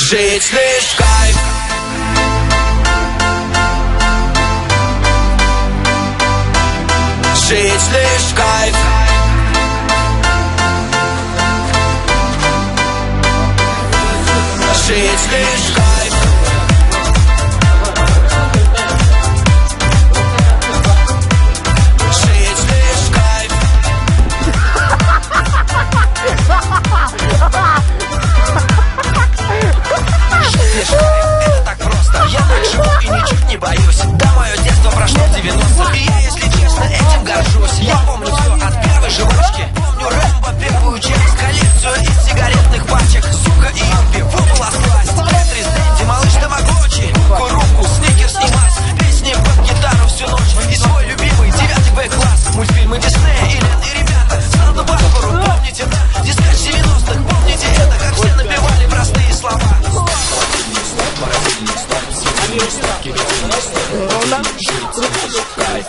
Жить лишь кайф. Жить лишь кайф. Жить лишь кайф. Жить лишь кайф. Жить лишь кайф, это так просто. Я так живу и ничуть не боюсь. Да, мое детство прошло в 90-х, и я, если честно, этим горжусь. Я помню все от первой жвачки. Помню Рэмбо, первую часть, коллекцию из сигаретных пачек. Сука и Юпи, выпала сласть. Тетрис, Дэнди, малыш Тамагочи. Курупку, сникерс и Мас. Песни под гитару всю ночь. И свой любимый 9 Б-класс. Мультфильмы Диснея и Лен и ребята. Сразу Барбару, помните, да? Дискач 90-х, помните это? Как все напевали простые слова. Жить лишь кайф.